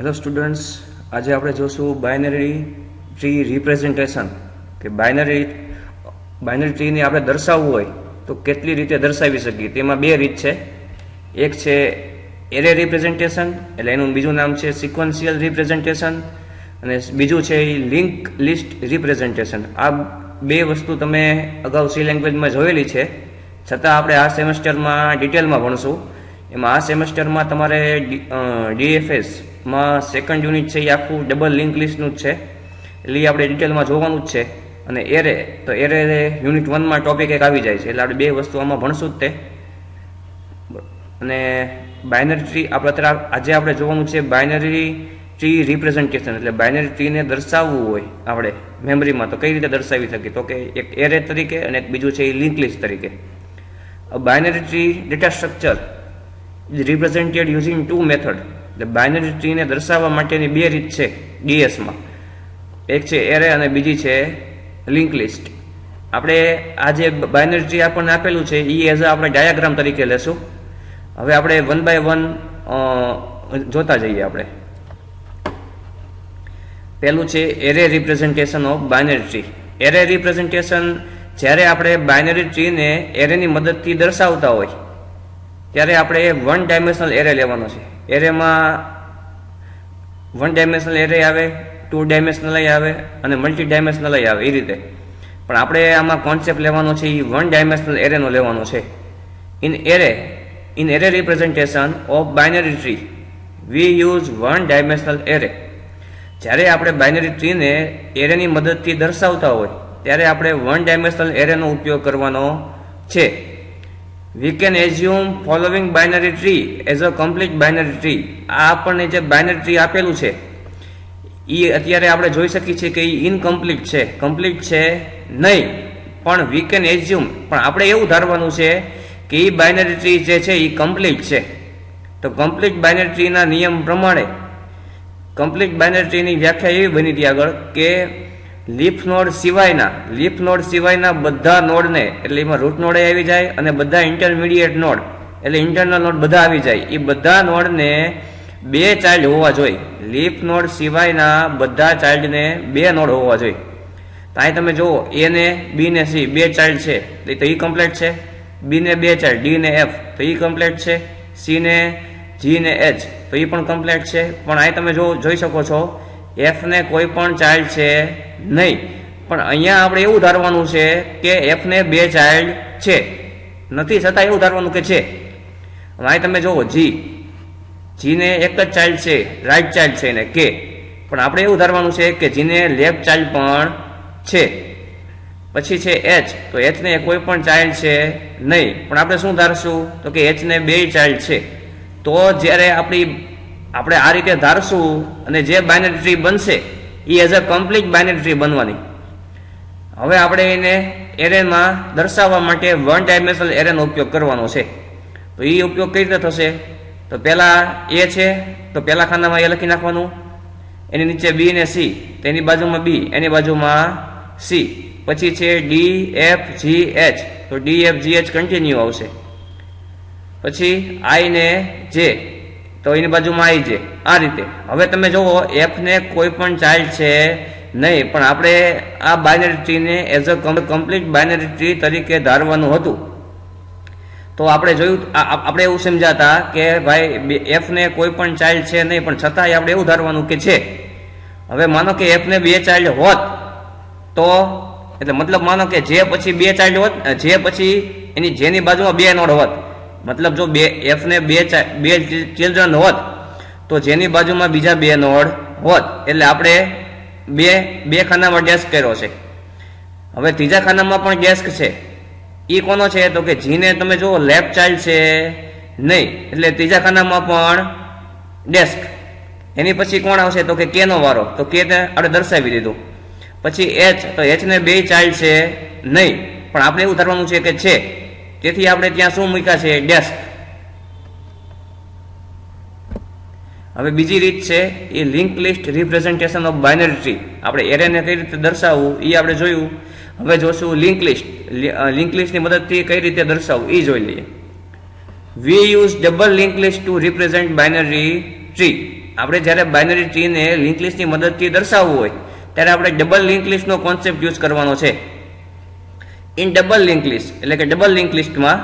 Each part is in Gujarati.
હેલો સ્ટુડન્ટ્સ, આજે આપણે જોશું બાઇનરી ટ્રી રિપ્રેઝન્ટેશન કે બાઇનરી ટ્રીને આપણે દર્શાવવું હોય તો કેટલી રીતે દર્શાવી શકીએ. તેમાં બે રીત છે. એક છે એરે રિપ્રેઝન્ટેશન, એટલે એનું બીજું નામ છે સિક્વન્શિયલ રિપ્રેઝન્ટેશન, અને બીજું છે એ લિંક લિસ્ટ રિપ્રેઝન્ટેશન. આ બે વસ્તુ તમે અગાઉ સી લેંગ્વેજમાં જોયેલી છે, છતાં આપણે આ સેમેસ્ટરમાં ડિટેલમાં ભણશું. એમાં આ સેમેસ્ટરમાં તમારે ડીએફએસમાં સેકન્ડ યુનિટ છે એ આખું ડબલ લિંક લિસ્ટનું જ છે, એટલે એ આપણે ડિટેલમાં જોવાનું જ છે. અને એરે યુનિટ 1માં ટોપિક એક આવી જાય છે, એટલે આપણે બે વસ્તુ આમાં ભણશું જ તે. અને બાઇનરી ટ્રી આજે આપણે જોવાનું છે બાઇનરી ટ્રી રિપ્રેઝન્ટેશન, એટલે બાઇનરી ટ્રીને દર્શાવવું હોય આપણે મેમરીમાં તો કઈ રીતે દર્શાવી શકીએ, તો કે એક એરે તરીકે અને એક બીજું છે એ લિંક લિસ્ટ તરીકે. Binary tree data structure is represented using two method. એટલે બાઇનરી ટ્રીને દર્શાવવા માટેની બે રીત છે ડીએસમાં. એક છે એરે અને બીજી છે લિંક લિસ્ટ. આપણે આ જે બાઇનરી ટ્રી આપણને આપેલું છે એ એઝ આપણે ડાયાગ્રામ તરીકે લેશું. હવે આપણે 1 by 1 જોતા જઈએ. આપણે પહેલું છે array representation of binary tree. Array representation જ્યારે આપણે બાઇનરી ટ્રીને એરેની મદદથી દર્શાવતા હોય ત્યારે આપણે 1 ડાયમેન્શનલ એરે લેવાનો છે. એરેમાં 1 ડાયમેન્શનલ એરે આવે, 2 ડાયમેન્શનલ આવે અને મલ્ટી ડાયમેન્શનલ આવે, એ રીતે. પણ આપણે આમાં કોન્સેપ્ટ લેવાનો છે એ 1 ડાયમેન્શનલ એરેનો લેવાનો છે. In array representation of binary tree V use 1 dimensional array. જ્યારે આપણે બાઇનરી ટ્રીને એરેની મદદથી દર્શાવતા હોય ત્યારે આપણે 1 ડાયમેન્શનલ એરેનો ઉપયોગ કરવાનો છે. We can assume following binary tree as a complete binary tree. આ આપણને જે બાઇનરી ટ્રી આપેલું છે એ અત્યારે આપણે જોઈ શકીએ છીએ કે એ ઇનકમ્પ્લીટ છે, કમ્પ્લીટ છે નહીં. પણ વી કેન એઝ્યુમ, પણ આપણે એવું ધારવાનું છે કે એ બાઇનરી ટ્રી જે છે એ કમ્પ્લીટ છે. તો કમ્પ્લીટ બાઇનરી ટ્રીના નિયમ પ્રમાણે કમ્પ્લીટ બાઇનરી ટ્રીની વ્યાખ્યા એવી બની હતી આગળ કે લીફ નોડ સિવાયના બધા નોડને, એટલે એમાં રૂટ નોડ આવી જાય અને બધા ઇન્ટરમીડિયેટ નોડ એટલે ઇન્ટરનલ નોડ બધા આવી જાય, એ બધા નોડને 2 ચાઇલ્ડ હોવા જોઈએ. લીફ નોડ સિવાયના બધા ચાઇલ્ડને 2 નોડ હોવા જોઈએ. તો અહીં તમે જુઓ, એ ને બી ને સી 2 ચાઇલ્ડ છે તો એ કમ્પ્લીટ છે. બી ને 2 ચાઇલ્ડ, ડી ને એફ તો એ કમ્પ્લીટ છે. સી ને જી ને એચ તો એ પણ કમ્પ્લીટ છે. પણ અહીં તમે જોઈ શકો છો એફ ને કોઈ પણ ચાઇલ્ડ છે નહીં. પણ અહીંયા આપણે એવું ધારવાનું છે કે એફ ને 2 ચાઇલ્ડ છે, નથી છતાં એવું ધારવાનું કે છે. અહીં તમે જુઓ જી ને એક જ ચાઇલ્ડ છે, રાઈટ ચાઇલ્ડ છે ને કે, પણ આપણે એવું ધારવાનું છે કે જીને લેફ્ટ ચાઇલ્ડ પણ છે. પછી છે એચ, તો એચ ને કોઈ પણ ચાઇલ્ડ છે નહીં. પણ આપણે શું ધારશું તો કે એચ ને 2 ચાઇલ્ડ છે. તો જ્યારે આપણે આ રીતે ધારશું અને જે બાઇનરી ટ્રી બનશે એ as a complete binary tree બનવાની. હવે આપણે એને એરેમાં દર્શાવવા માટે 1 ડાયમેન્શનલ એરેનો ઉપયોગ કરવાનો છે. તો એ ઉપયોગ કઈ રીતે થશે, તો પહેલા એ છે તો પહેલા ખાનામાં એ લખી નાખવાનું, એની નીચે બી ને સી, તેની બાજુમાં બી, એની બાજુમાં સી. પછી છે ડી એફ જી એચ, તો D F G H continue આવશે. પછી આઈ ને જે, તો એની બાજુમાં આઈ જે, આ રીતે. હવે તમે જુઓ એફ ને કોઈ પણ ચાઇલ્ડ છે નહીં, પણ આપણે આ બાઇનરી ટ્રીને as a complete binary tree તરીકે ધારવાનું હતું. તો આપણે જોયું, આપણે એવું સમજાતા કે ભાઈ એફ ને કોઈ પણ ચાઇલ્ડ છે નહીં, પણ છતાંય આપણે એવું ધારવાનું કે છે. હવે માનો કે એફ ને 2 ચાઇલ્ડ હોત તો, એટલે મતલબ માનો કે જે પછી 2 ચાઇલ્ડ હોત, જે પછી જેની બાજુમાં 2 નોડ હોત, મતલબ જો એફ ને 2 ચિલ્ડ્રન હોત તો જેની બાજુમાં બીજા 2 નોડ હોત, એટલે આપણે બે ખાનામાં ડેસ્ક કર્યો છે. હવે ત્રીજા ખાનામાં પણ ડેસ્ક છે. એ કોનો છે તો કે જીને તમે જુઓ લેફ્ટ ચાઇલ્ડ છે નહીં, એટલે ત્રીજા ખાનામાં પણ ડેસ્ક. એની પછી કોણ આવશે તો કે કે નો વારો, તો કે ને આપણે દર્શાવી દીધું. પછી એચ, તો એચ ને 2 ચાઇલ્ડ છે નહીં, પણ આપણે એવું ધારવાનું છે કે છે, તેથી આપણે ત્યાં શું મૂક્યા છે, ડેસ્ક. હવે બીજી રીત છે એ link list representation of binary tree. આપણે એરેને કઈ રીતે દર્શાવવું એ આપણે જોયું. હવે જોશું લિંક લિસ્ટ. લિંક લિસ્ટની મદદથી કઈ રીતે દર્શાવવું એ જોઈ લઈએ. We use double link list to represent binary tree. આપણે જ્યારે બાઇનરી ટ્રીને લિંક લિસ્ટની મદદથી દર્શાવવું હોય ત્યારે આપણે ડબલ લિંક લિસ્ટનો કોન્સેપ્ટ યુઝ કરવાનો છે. ઇન ડબલ લિંક લિસ્ટ એટલે કે ડબલ લિંક લિસ્ટમાં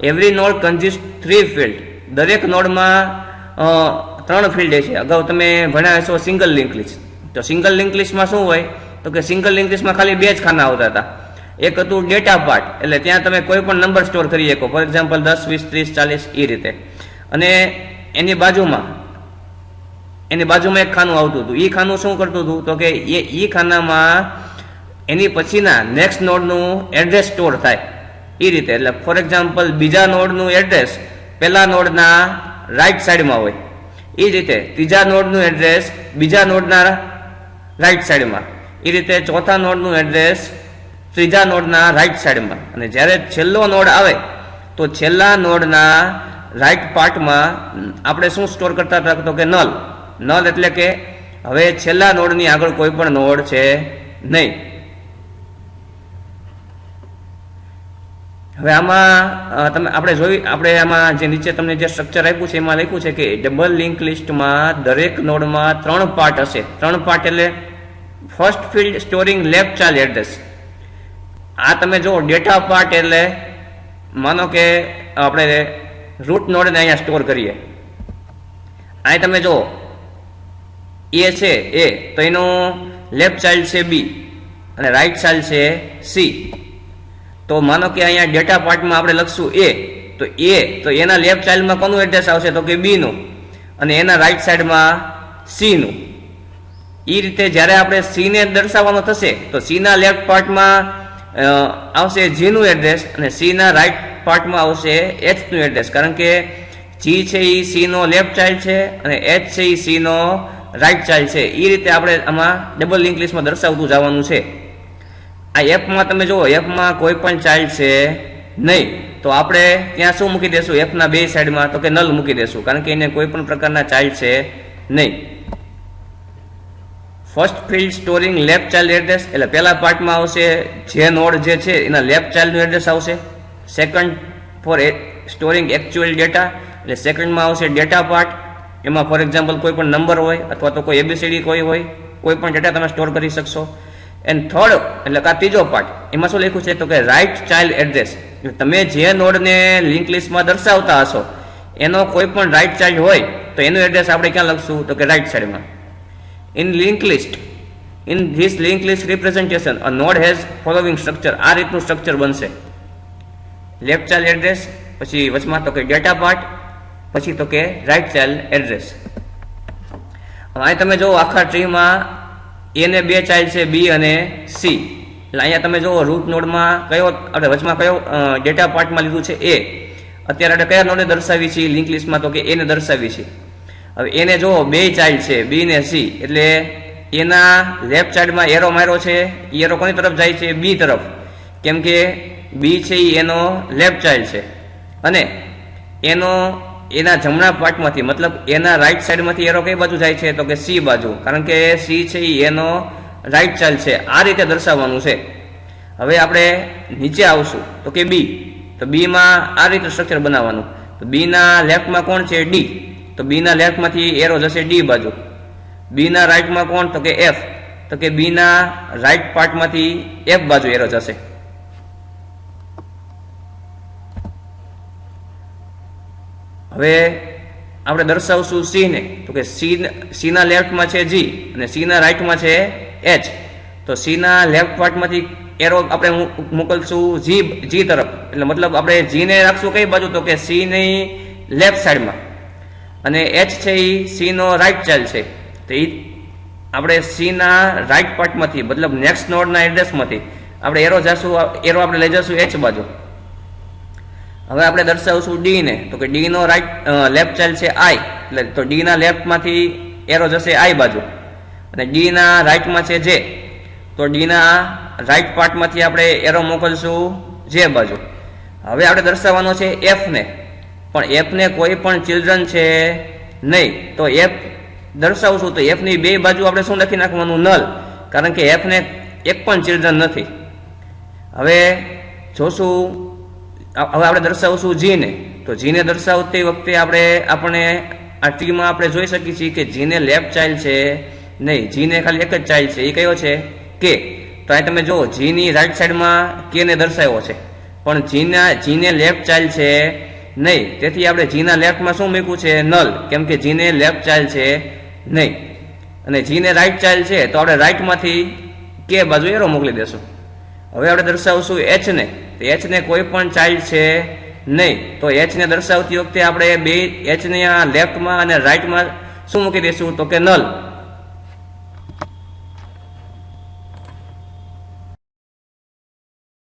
એવરી નોડ કન્સિસ્ટ 3 ફિલ્ડ, દરેક નોડમાં 3 ફિલ્ડ છે. અગાઉ તમે ભણ્યા હશો સિંગલ લિંક લિસ્ટ. તો સિંગલ લિંક લિસ્ટમાં શું હોય તો કે સિંગલ લિંક લિસ્ટમાં ખાલી 2 જ ખાના આવતા હતા. એક હતું ડેટા પાર્ટ, એટલે ત્યાં તમે કોઈ પણ નંબર સ્ટોર કરી શકો, ફોર એક્ઝામ્પલ 10, 20, 30, 40 એ રીતે. અને એની બાજુમાં એક ખાનું આવતું હતું. એ ખાનું શું કરતું હતું તો કે એ ખાનામાં એની પછીના નેક્સ્ટ નોડનું એડ્રેસ સ્ટોર થાય એ રીતે. એટલે ફોર એક્ઝામ્પલ બીજા નોડનું એડ્રેસ પહેલા નોડના રાઈટ સાઈડમાં હોય, એ રીતે ત્રીજા નોડનું એડ્રેસ બીજા નોડના રાઈટ સાઈડમાં, એ રીતે ચોથા નોડનું એડ્રેસ ત્રીજા નોડના રાઈટ સાઈડમાં. અને જ્યારે છેલ્લો નોડ આવે તો છેલ્લા નોડના રાઈટ પાર્ટમાં આપણે શું સ્ટોર કરતા હતા તો કે નલ. એટલે કે હવે છેલ્લા નોડની આગળ કોઈ પણ નોડ છે નહીં. હવે આમાં આપણે આમાં જે નીચે તમને જે સ્ટ્રક્ચર આપ્યું છે એમાં લખ્યું છે કે ડબલ લિંક લિસ્ટમાં દરેક નોડમાં 3 પાર્ટ હશે. 3 પાર્ટ એટલે first field storing left child address. આ તમે જો ડેટા પાર્ટ એટલે માનો કે આપણે રૂટ નોડને અહીંયા સ્ટોર કરીએ. અહીં તમે જો એ છે એ, તો એનું લેફ્ટ ચાઇલ્ડ છે બી અને રાઈટ ચાઇલ્ડ છે સી. તો માનો કે અહીંયા ડેટા પાર્ટમાં આપણે લખશું એ, તો એના લેફ્ટ ચાઇલ્ડમાં કોનું એડ્રેસ આવશે તો કે બી નું, અને એના રાઈટ સાઈડમાં સી નું. એ રીતે જ્યારે આપણે સી ને દર્શાવવાનો થશે તો સી ના લેફ્ટ પાર્ટમાં આવશે જી નું એડ્રેસ અને સી ના રાઈટ પાર્ટમાં આવશે એચ નું એડ્રેસ. કારણ કે જી છે A C no left child છે અને એચ છે A C no right child છે. એ રીતે આપણે આમાં ડબલ લિંક લિસ્ટમાં દર્શાવતું જવાનું છે. આ એફમાં તમે જુઓ, એફમાં કોઈ પણ ચાઇલ્ડ છે નહીં, તો આપણે ત્યાં શું મૂકી દેશું એફના 2 સાઈડમાં તો કે નલ મૂકી દેશું, કારણ કે એને કોઈ પણ પ્રકારના ચાઇલ્ડ છે નહીં. First field storing left child address એટલે પહેલા પાર્ટમાં આવશે જે નોડ જે છે એના લેફ્ટ ચાઇલ્ડનું એડ્રેસ આવશે. Second for storing actual data એટલે સેકન્ડમાં આવશે ડેટા પાર્ટ. એમાં ફોર એક્ઝામ્પલ કોઈ પણ નંબર હોય અથવા તો કોઈ એબીસીડી કોઈ પણ ડેટા તમે સ્ટોર કરી શકશો. એન્ડ થર્ડ એટલે કે ત્રીજો પાર્ટ, એમાં શું લખ્યું છે તો કે રાઈટ ચાઇલ્ડ એડ્રેસ. તમે જે નોડને લિંક લિસ્ટમાં દર્શાવતા હશો એનો કોઈ પણ રાઈટ ચાઇલ્ડ હોય તો એનું એડ્રેસ આપણે ક્યાં લખશું તો કે રાઈટ સાઈડમાં. In this link list representation a node has following structure. આ રીતનું સ્ટ્રક્ચર બનશે. લેફ્ટ ચાઇલ્ડ એડ્રેસ, પછી વચમાં તો કે ડેટા પાર્ટ, પછી તો કે રાઈટ ચાઇલ્ડ એડ્રેસ. અહીં તમે જો આખા ટ્રીમાં એ ને 2 ચાઇલ્ડ છે બી અને સી. એટલે અહીંયા તમે જો રૂટ નોડમાં આપણે વચમાં કયો ડેટા પાર્ટમાં લીધું છે એ. અત્યારે આપણે કયા નોડને દર્શાવી છે લિંક લિસ્ટમાં તો કે એને દર્શાવી છે. હવે એને જો 2 ચાઇલ્ડ છે બી ને સી, એટલે એના લેફ્ટ સાઈડમાં એરો માર્યો છે. એરો કોની તરફ જાય છે બી તરફ, કેમ કે બી છે એનો લેફ્ટ ચાઇલ્ડ છે. અને એના જમણા પાર્ટમાંથી મતલબ એના રાઈટ સાઈડમાંથી એરો કઈ બાજુ જાય છે તો કે સી બાજુ, કારણ કે સી છે એનો રાઈટ ચાઇલ્ડ છે. આ રીતે દર્શાવવાનું છે. હવે આપણે નીચે આવશું તો કે બી, તો બીમાં આ રીતે સ્ટ્રક્ચર બનાવવાનું. તો બીના લેફ્ટમાં કોણ છે ડી, તો બીના લેફ્ટમાંથી એરો જશે ડી બાજુ. બીના રાઈટમાં કોણ તો કે એફ, તો કે બીના રાઈટ પાર્ટમાંથી એફ બાજુ એરો જશે. હવે આપણે દર્શાવશું સી ને, તો કે સી ના લેફ્ટમાં છે જી અને સી ના રાઈટમાં છે એચ. તો સી ના લેફ્ટ પાર્ટમાંથી એરો આપણે મોકલશું જી તરફ. એટલે મતલબ આપણે જી ને રાખશું કઈ બાજુ તો કે સી ની લેફ્ટ સાઈડમાં, અને એચ છે A C no right child છે. તો એ આપણે સી ના રાઈટ પાર્ટમાંથી મતલબ નેક્સ્ટ નોડના એડ્રેસમાંથી આપણે એરો આપણે લઈ જશું એચ બાજુ. હવે આપણે દર્શાવશું ડી ને, તો કે ડી નો લેફ્ટ ચાઇલ્ડ છે આઈ, એટલે તો ડી ના લેફ્ટમાંથી એરો જશે આઈ બાજુ. અને ડી ના રાઈટમાં છે જે, તો ડી ના રાઈટ પાર્ટમાંથી આપણે એરો મોકલશું જે બાજુ. હવે આપણે દર્શાવવાનો છે એફ ને, પણ એફ ને કોઈ પણ ચિલ્ડ્રન છે નહીં. તો એફ દર્શાવશું તો એફ ની 2 બાજુ આપણે શું લખી નાખવાનું નલ, કારણ કે એફ ને એક પણ ચિલ્ડ્રન નથી. હવે જોશું, હવે આપણે દર્શાવશું જી ને, તો જી ને દર્શાવતી વખતે આપણે આ ટ્રીમાં આપણે જોઈ શકીએ છીએ કે જીને લેફ્ટ ચાઇલ્ડ છે નહીં, જીને ખાલી એક જ ચાઇલ્ડ છે. એ કયો છે? કે. તો અહીં તમે જુઓ જીની રાઈટ સાઈડમાં કે ને દર્શાવ્યો છે, પણ જીને લેફ્ટ ચાઇલ્ડ છે નહીં. તેથી આપણે જીના લેફ્ટમાં શું મૂક્યું છે? નલ, કેમ કે જીને લેફ્ટ ચાઇલ્ડ છે નહીં. અને જીને રાઈટ ચાઇલ્ડ છે તો આપણે રાઈટમાંથી કે બાજુ એરો મોકલી દેશું. હવે આપણે દર્શાવશું એચ ને, તો એચ ને કોઈ પણ ચાઇલ્ડ છે નહીં. તો એચ ને દર્શાવતી વખતે આપણે બે એચ ને લેફ્ટમાં અને રાઈટમાં શું મૂકી દઈશું? તો કે નલ.